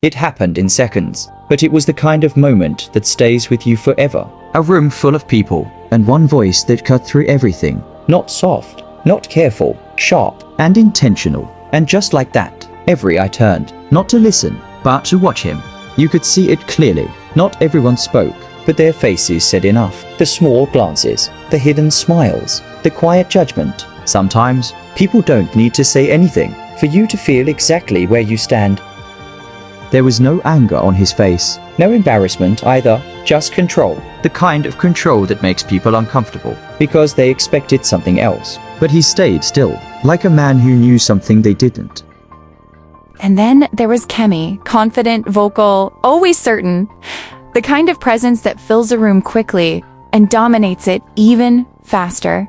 It happened in seconds, but it was the kind of moment that stays with you forever. A room full of people, and one voice that cut through everything. Not soft, not careful, sharp, and intentional. And just like that, every eye turned, not to listen, but to watch him. You could see it clearly. Not everyone spoke, but their faces said enough. The small glances, the hidden smiles, the quiet judgment. Sometimes, people don't need to say anything for you to feel exactly where you stand. There was no anger on his face, no embarrassment either, just control. The kind of control that makes people uncomfortable, because they expected something else. But he stayed still, like a man who knew something they didn't. And then there was Kemi, confident, vocal, always certain. The kind of presence that fills a room quickly and dominates it even faster.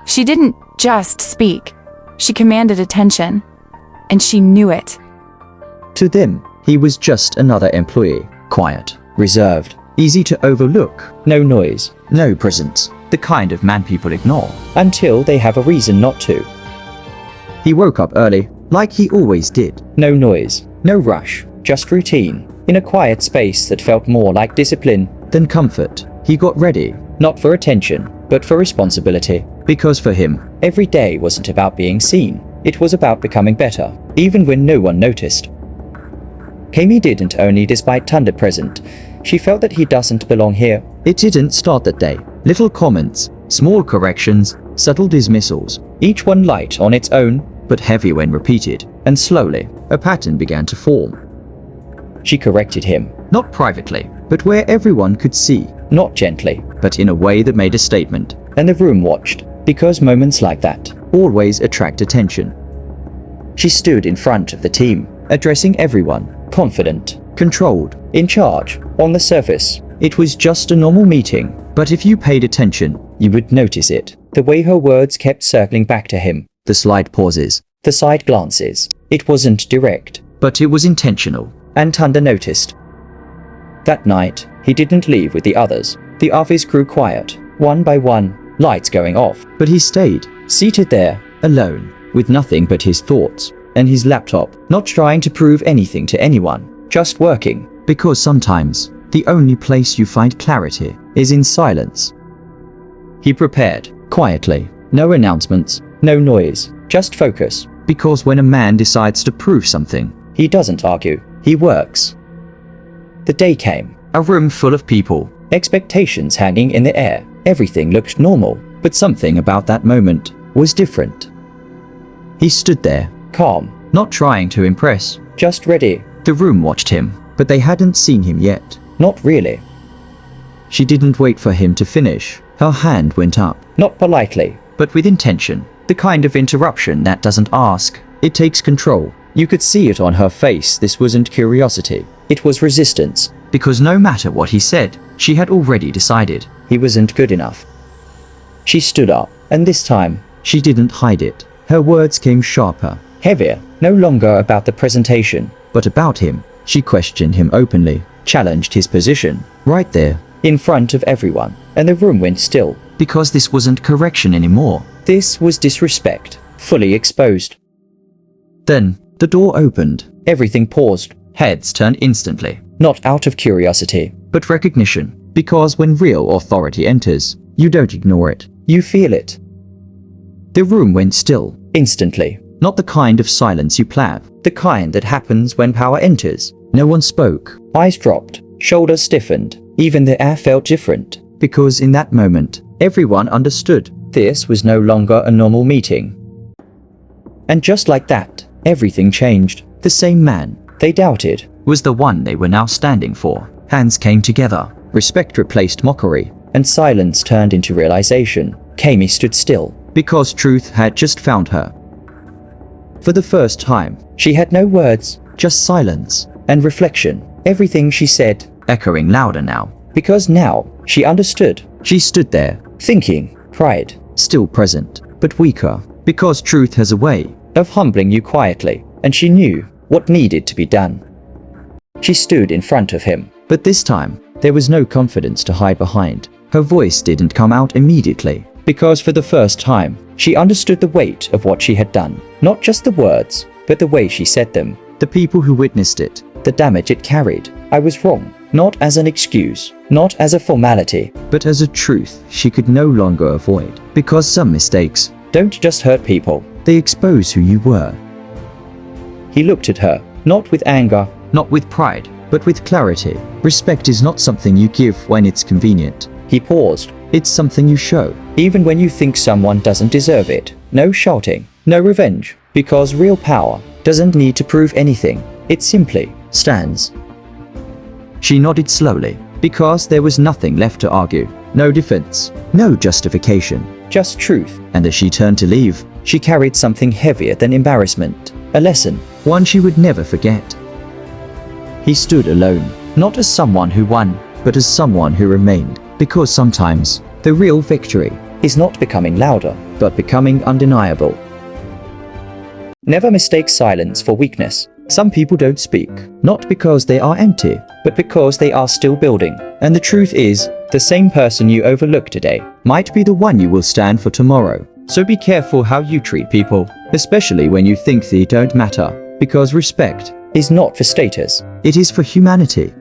She didn't just speak. She commanded attention. And she knew it. To them, he was just another employee. Quiet, reserved, easy to overlook. No noise, no presence. The kind of man people ignore until they have a reason not to. He woke up early, like he always did. No noise, no rush, just routine. In a quiet space that felt more like discipline than comfort. He got ready, not for attention, but for responsibility. Because for him, every day wasn't about being seen. It was about becoming better, even when no one noticed. Kemi didn't only despite Tunde present. She felt that he doesn't belong here. It didn't start that day. Little comments, small corrections, subtle dismissals. Each one light on its own, but heavy when repeated. And slowly, a pattern began to form. She corrected him, not privately, but where everyone could see. Not gently, but in a way that made a statement. And the room watched, because moments like that always attract attention. She stood in front of the team, addressing everyone, confident, controlled, in charge. On the surface, it was just a normal meeting, but if you paid attention, you would notice it. The way her words kept circling back to him, the slight pauses, the side glances. It wasn't direct, but it was intentional, and Tunde noticed. That night, he didn't leave with the others. The office grew quiet, one by one, lights going off, but he stayed, seated there, alone, with nothing but his thoughts and his laptop, not trying to prove anything to anyone, just working, because sometimes, the only place you find clarity is in silence. He prepared, quietly, no announcements, no noise, just focus, because when a man decides to prove something, he doesn't argue, he works. The day came, a room full of people, expectations hanging in the air. Everything looked normal, but something about that moment was different. He stood there, calm, not trying to impress, just ready. The room watched him, but they hadn't seen him yet. Not really. She didn't wait for him to finish. Her hand went up, not politely, but with intention. The kind of interruption that doesn't ask, it takes control. You could see it on her face. This wasn't curiosity. It was resistance, because no matter what he said, she had already decided he wasn't good enough. She stood up, and this time, she didn't hide it. Her words came sharper, heavier, no longer about the presentation, but about him. She questioned him openly, challenged his position, right there, in front of everyone, and the room went still, because this wasn't correction anymore. This was disrespect, fully exposed. Then, the door opened. Everything paused. Heads turned instantly, not out of curiosity, but recognition, because when real authority enters, you don't ignore it, you feel it. The room went still, instantly, not the kind of silence you plan, the kind that happens when power enters. No one spoke, eyes dropped, shoulders stiffened, even the air felt different, because in that moment, everyone understood this was no longer a normal meeting. And just like that, everything changed. The same man they doubted was the one they were now standing for. Hands came together, respect replaced mockery, and silence turned into realization. Kemi stood still, because truth had just found her. For the first time, she had no words, just silence and reflection. Everything she said, echoing louder now, because now, she understood. She stood there, thinking, pride, still present, but weaker, because truth has a way of humbling you quietly, and she knew what needed to be done. She stood in front of him, but this time, there was no confidence to hide behind. Her voice didn't come out immediately, because for the first time, she understood the weight of what she had done. Not just the words, but the way she said them. The people who witnessed it the damage it carried. I was wrong, not as an excuse, not as a formality, but as a truth she could no longer avoid. Because some mistakes don't just hurt people, they expose who you were. He looked at her, not with anger, not with pride, but with clarity. Respect is not something you give when it's convenient. He paused. It's something you show, even when you think someone doesn't deserve it. No shouting, no revenge, because real power doesn't need to prove anything. It simply stands. She nodded slowly, because there was nothing left to argue. No defense, no justification, just truth. And as she turned to leave, she carried something heavier than embarrassment. A lesson, one she would never forget. He stood alone, not as someone who won, but as someone who remained. Because sometimes, the real victory is not becoming louder, but becoming undeniable. Never mistake silence for weakness. Some people don't speak, not because they are empty, but because they are still building. And the truth is, the same person you overlook today might be the one you will stand for tomorrow. So be careful how you treat people, especially when you think they don't matter, because respect is not for status, it is for humanity.